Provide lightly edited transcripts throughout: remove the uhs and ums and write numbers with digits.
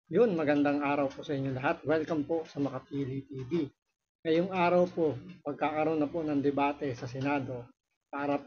Yun, magandang araw po sa inyo lahat. Welcome po sa Makapili TV. Ngayong araw po, pagkakaroon na po ng debate sa Senado para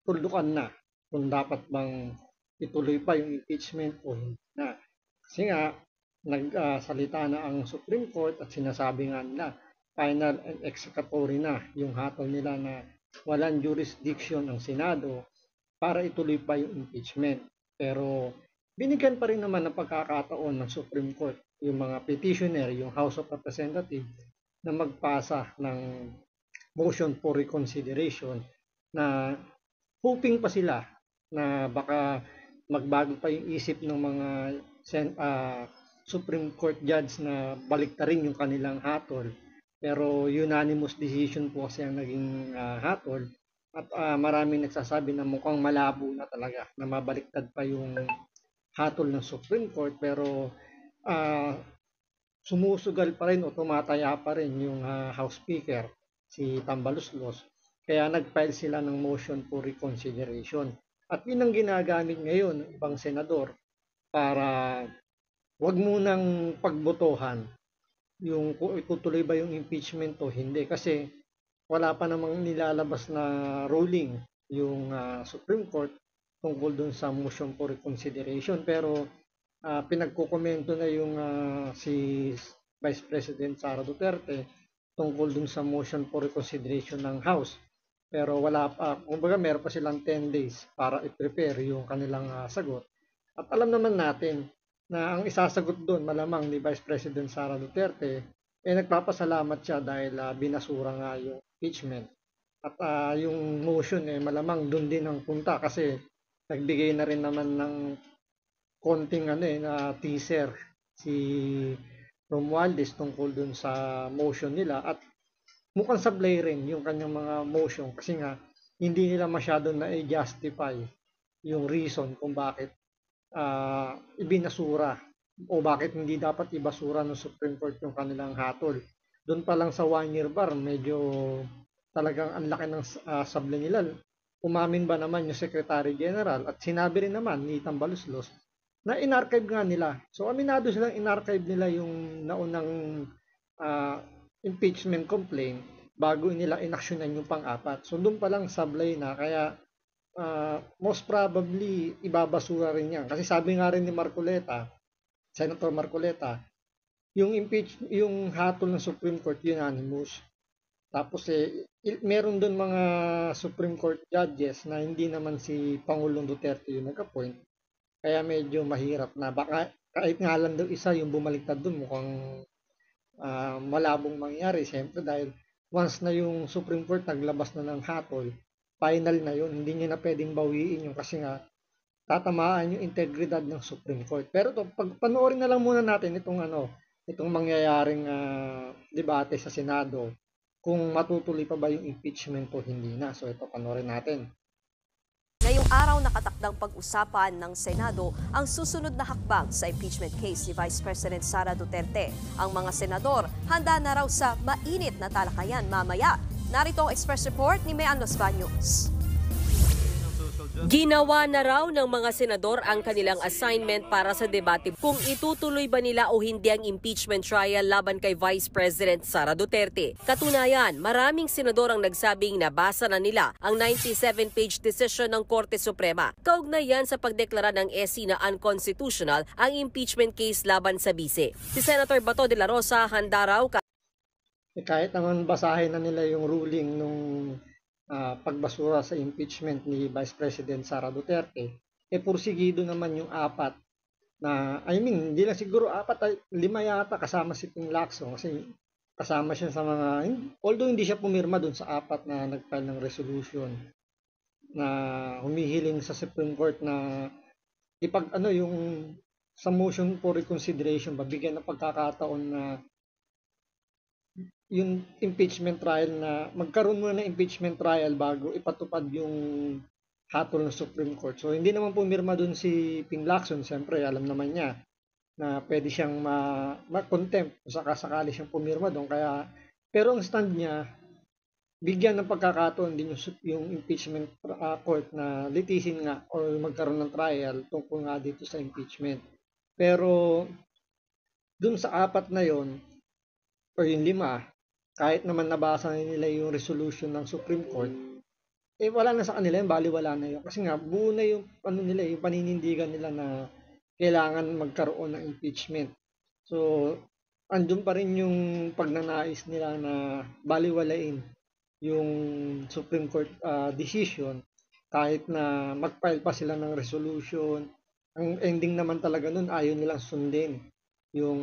tulukan na kung dapat bang ituloy pa yung impeachment o hindi na. Kasi nga, nagsalita na ang Supreme Court at sinasabi nga nila, final and executory na yung hatol nila na walang jurisdiction ang Senado para ituloy pa yung impeachment. Pero binigyan pa rin naman ng pagkakataon ng Supreme Court yung mga petitioner, yung House of Representatives na magpasa ng motion for reconsideration na hoping pa sila na baka magbago pa yung isip ng mga Supreme Court judge na baliktarin yung kanilang hatol. Pero unanimous decision po kasi ang naging hatol at maraming nagsasabi na mukhang malabo na talaga na mabaliktad pa yung hatol ng Supreme Court pero uh, sumusugal pa rin o tumataya pa rin yung House Speaker, si Tambaluslos. Kaya nag-file sila ng motion for reconsideration. At yun ang ginagamit ngayon ng ibang senador para wag munang pagbotohan yung kung itutuloy ba yung impeachment o hindi. Kasi wala pa namang nilalabas na ruling yung Supreme Court tungkol dun sa motion for reconsideration. Pero pinagkukomento na yung si Vice President Sara Duterte tungkol dun sa motion for reconsideration ng House. Pero wala pa, kumbaga meron pa silang 10 days para i-prepare yung kanilang sagot. At alam naman natin na ang isasagot doon malamang ni Vice President Sara Duterte nagpapasalamat siya dahil binasura nga yung impeachment. At yung motion malamang doon din ang punta kasi nagbigay na rin naman ng konting na teaser si Romualdez tungkol dun sa motion nila at mukhang sablay rin yung kanyang mga motion kasi nga hindi nila masyado na i-justify yung reason kung bakit ibinasura o bakit hindi dapat ibasura ng Supreme Court yung kanilang hatol. Doon pa lang sa 1 year bar, medyo talagang ang laki ng sablay nila. Umamin ba naman yung Secretary General at sinabi rin naman ni Tambaluslos na in-archive nga nila. So aminado silang in-archive nila yung naunang uh, impeachment complaint bago nila inaksyonan yung pang-apat. So doon pa lang sablay na kaya most probably ibabasura rin yan. Kasi sabi nga rin ni Marcoleta, Senator Marcoleta, yung hatol ng Supreme Court unanimous. Tapos meron doon mga Supreme Court judges na hindi naman si Pangulong Duterte yung nag-appoint. Kaya medyo mahirap na baka kahit nga lang daw isa yung bumaliktad doon mukhang malabong mangyari. Siyempre dahil once na yung Supreme Court naglabas na ng hatol, final na yun. Hindi niya na pwedeng bawiin yung kasi nga tatamaan yung integridad ng Supreme Court. Pero to, pag panoorin na lang muna natin itong mangyayaring debate sa Senado kung matutuloy pa ba yung impeachment o hindi na. So ito panoorin natin. Ngayong araw nakatakdang pag-usapan ng Senado ang susunod na hakbang sa impeachment case ni Vice President Sara Duterte. Ang mga senador handa na raw sa mainit na talakayan mamaya. Narito ang express report ni Mean Los Baños. Ginawa na raw ng mga senador ang kanilang assignment para sa debate kung itutuloy ba nila o hindi ang impeachment trial laban kay Vice President Sara Duterte. Katunayan, maraming senador ang nagsabing nabasa na nila ang 97-page decision ng Korte Suprema. Kaugnayan sa pagdeklara ng SC na unconstitutional ang impeachment case laban sa bise. Si Senator Bato de la Rosa handa raw kahit naman basahin na nila yung ruling nung pagbasura sa impeachment ni Vice President Sara Duterte, pursigido naman yung apat na, hindi lang siguro apat, 5 yata kasama si Ping Lacson kasi kasama siya sa mga, although hindi siya pumirma dun sa apat na nag-file ng resolution na humihiling sa Supreme Court na yung sa motion for reconsideration, babigyan ng pagkakataon na yung impeachment trial na magkaroon muna ng impeachment trial bago ipatupad yung hatol ng Supreme Court. So hindi naman pumirma dun si Ping Lacson, siyempre alam naman niya na pwede siyang ma-contempt kung sakasakali siyang pumirma doon. Kaya, pero ang stand niya, bigyan ng pagkakataon din yung impeachment court na litisin nga or magkaroon ng trial tungkol nga dito sa impeachment. Pero dun sa apat na yon o yung lima, kahit naman nabasa nila yung resolution ng Supreme Court, eh wala na sa kanila yun, baliwala na yun. Kasi nga, buo na yung, ano nila, yung paninindigan nila na kailangan magkaroon ng impeachment. So, andun pa rin yung pagnanais nila na baliwalain yung Supreme Court decision kahit na mag-file pa sila ng resolution. Ang ending naman talaga nun, ayaw nilang sundin yung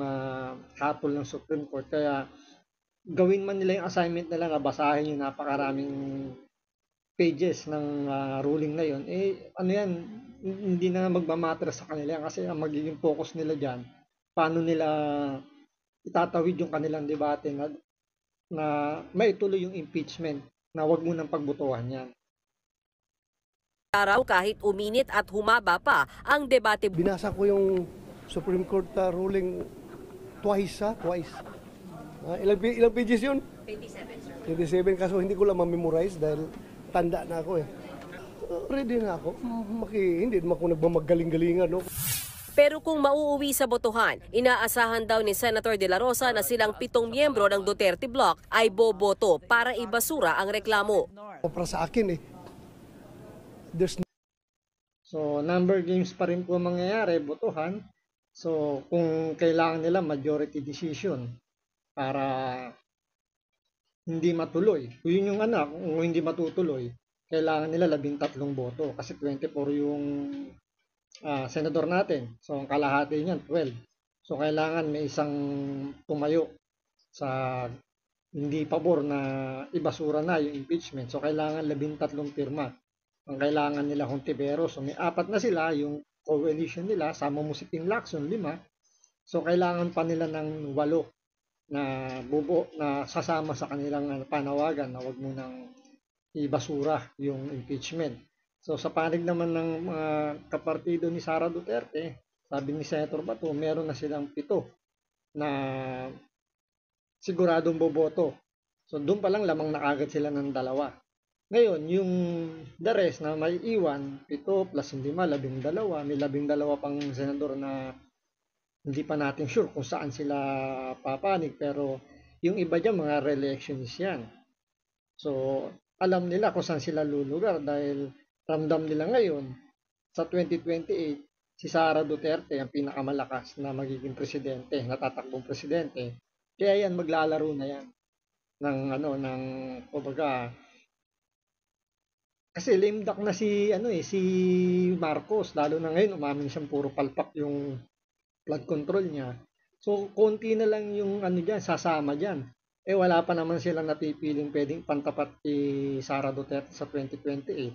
hatol ng Supreme Court. Kaya gawin man nila yung assignment nila na basahin yung napakaraming pages ng ruling na yon, eh ano yan, hindi na magmamatter sa kanila kasi ang magiging focus nila dyan, paano nila itatawid yung kanilang debate na maituloy yung impeachment na wag mo nang pagbutuhan yan. Araw kahit uminit at humaba pa ang debate. Binasa ko yung Supreme Court ruling twice. Ilang pages yun? 27, sir. 27, kaso hindi ko lang ma-memorize dahil tanda na ako eh. Ready na ako. Hindi naman ako nagmamagaling-galingan, no? Pero kung mauuwi sa botohan, inaasahan daw ni Senator De La Rosa na silang 7 miyembro ng Duterte Bloc ay boboto para ibasura ang reklamo. Para sa akin eh. So, number games pa rin po mangyayari, botohan. So, kung kailangan nila majority decision para hindi matuloy. Kung yun yung kung hindi matutuloy, kailangan nila 13 boto kasi 24 yung senador natin. So, ang kalahati niyan, 12. So, kailangan may isang tumayo sa hindi pabor na ibasura na yung impeachment. So, kailangan 13 pirma. Ang kailangan nila Hontiveros. So, may 4 na sila, yung coalition nila, sama mo si Ping Lacson, 5. So, kailangan pa nila ng 8 na bubo na sasama sa kanilang panawagan na wag mo nang ibasura yung impeachment. So sa panig naman ng mga kapartido ni Sara Duterte, sabi ni Senator Bato, meron na silang 7 na siguradong boboto. So doon pa lang lamang na agad sila ng 2. Ngayon, yung the rest na may iwan, 7 plus 5, 12, may 12 pang senador na hindi pa natin sure kung saan sila papanig, pero yung iba dyan mga re-electionist yan. So alam nila kung saan sila lulugar dahil ramdam nila ngayon sa 2028 si Sara Duterte ang pinakamalakas na magiging presidente, natatakbong presidente. Kaya yan maglalaro na yan ng kumbaga, kasi lame duck na si si Marcos, lalo na ngayon umamin siyang puro palpak yung flood control niya. So konti na lang yung diyan sasama diyan. Eh wala pa naman silang napipiling pwedeng pantapat kay Sara Duterte sa 2028.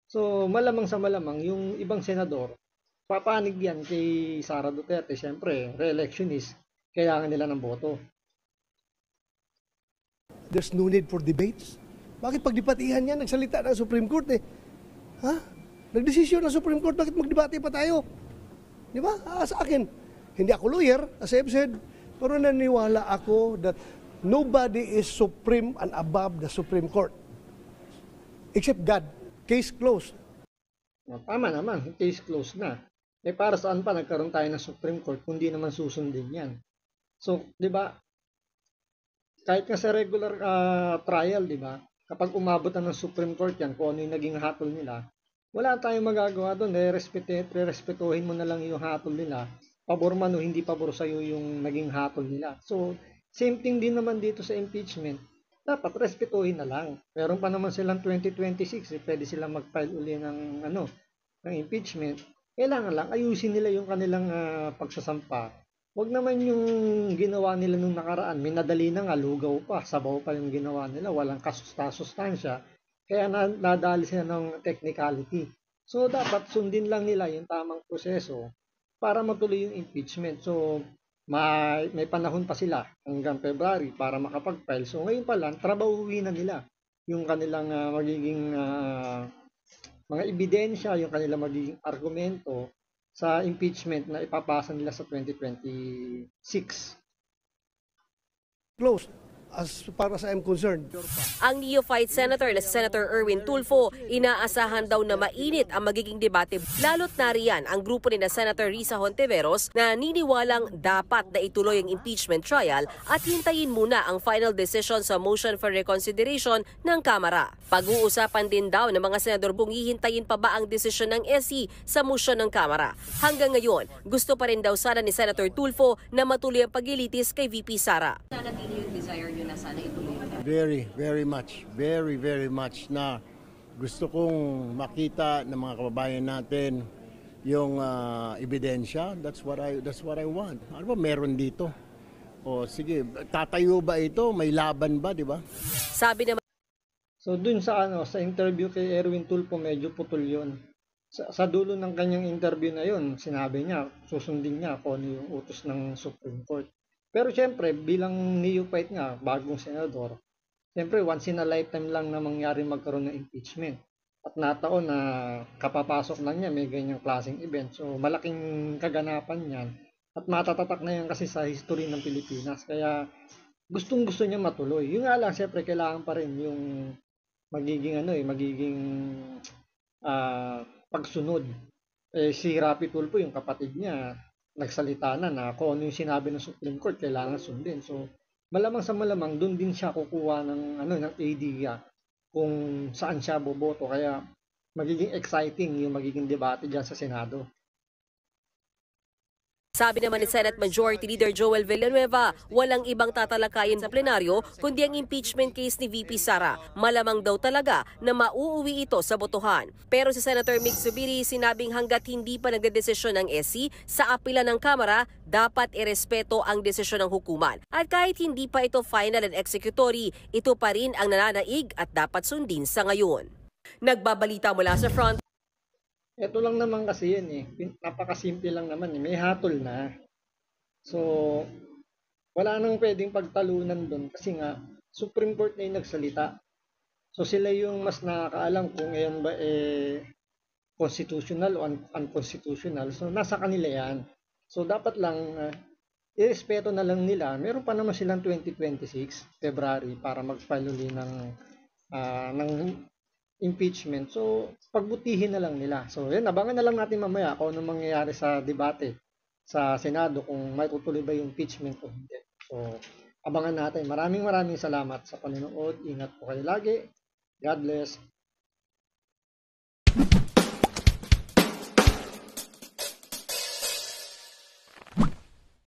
So malamang sa malamang yung ibang senador papanig yan kay Sara Duterte. Siyempre, re-electionist, kailangan nila ng boto. There's no need for debates. Bakit pagdebatihan yan? Nagsalita ng Supreme Court eh. Ha? Nagdesisyon ng Supreme Court, bakit magdebate pa tayo? Di ba? Sa akin, hindi ako lawyer, as I've said, pero naniwala ako that nobody is supreme and above the Supreme Court. Except God. Case closed. Tama naman, case closed na. Eh para saan pa nagkaroon tayo ng Supreme Court kung di naman susundin yan? So, di ba, kahit nga sa regular trial, di ba, kapag umabot na ng Supreme Court yan, kung ano yung naging hatol nila, wala tayong magagawa doon. Respetuhin mo na lang yung hatol nila. Pabor man o hindi pabor sa'yo yung naging hatol nila. So, same thing din naman dito sa impeachment. Dapat respetuhin na lang. Meron pa naman silang 2026, pwede silang mag-file uli ng impeachment. Kailangan lang ayusin nila yung kanilang pagsasampa. Huwag naman yung ginawa nila nung nakaraan. Minadali na nga, lugaw pa, sabaw pa yung ginawa nila. Walang kasustansya. Kaya nadali sila ng technicality. So, dapat sundin lang nila yung tamang proseso para matuloy yung impeachment. So, may panahon pa sila hanggang February para makapag-file. So, ngayon pa lang, trabahuin na nila yung kanilang magiging mga ebidensya, yung kanilang magiging argumento sa impeachment na ipapasa nila sa 2026. Closed. as far as I'm concerned. Ang neophyte senator na si Senator Erwin Tulfo, inaasahan daw na mainit ang magiging debate, lalo't nariyan ang grupo ni na Senator Risa Hontiveros na naniniwalang dapat na ituloy ang impeachment trial at hintayin muna ang final decision sa motion for reconsideration ng Kamara. Pag-uusapan din daw ng mga senador kung hihintayin pa ba ang desisyon ng SC sa motion ng Kamara. Hanggang ngayon, gusto pa rin daw sana ni Senator Tulfo na matuloy ang paglilitis kay VP Sara. Very much na gusto kong makita ng mga kababayan natin yung ebidensya. That's what I want. Ano ba meron dito? O sige, tatayo ba ito? May laban ba, di ba? Sabi naman So dun sa sa interview kay Erwin Tulfo, medyo putol 'yon. Sa dulo ng kanyang interview na 'yon, sinabi niya susundin niya kung ano yung utos ng Supreme Court. Pero syempre, bilang neophyte nga, bagong senador, syempre once in a lifetime lang na mangyari magkaroon ng impeachment. At nataon na kapapasok lang niya may ganyang klaseng event. So malaking kaganapan 'yan. At matatatak na yan kasi sa history ng Pilipinas. Kaya gustong-gusto niya matuloy. Yung nga lang, syempre kailangan pa rin yung magiging pagsunod. Si Rapi Tulfo, yung kapatid niya, nagsalita na kung ano yung sinabi ng Supreme Court, kailangan sundin. So, malamang sa malamang, doon din siya kukuha ng idea kung saan siya boboto. Kaya, magiging exciting yung magiging debate dyan sa Senado. Sabi naman ni Senate Majority Leader Joel Villanueva, walang ibang tatalakayin sa plenaryo kundi ang impeachment case ni VP Sara. Malamang daw talaga na mauuwi ito sa botohan. Pero si Senator Mig Zubiri sinabing hanggat hindi pa nagdedesisyon ng SC sa apila ng Kamara, dapat irespeto ang desisyon ng hukuman. At kahit hindi pa ito final and executory, ito pa rin ang nananaig at dapat sundin sa ngayon. Nagbabalita mula sa front. Ito lang naman kasi yan napakasimple lang naman may hatol na. So, wala nang pwedeng pagtalunan doon kasi nga, Supreme Court na yung nagsalita. So, sila yung mas nakakaalam kung ngayon ba constitutional o unconstitutional. So, nasa kanila yan. So, dapat lang, irespeto na lang nila. Meron pa naman silang 2026, February, para mag-file uli ng impeachment. So, pagbutihin na lang nila. So, yan, abangan na lang natin mamaya kung ano mangyayari sa debate sa Senado, kung may tutuloy ba yung impeachment o hindi. So, abangan natin. Maraming salamat sa panonood. Ingat po kayo lagi. God bless.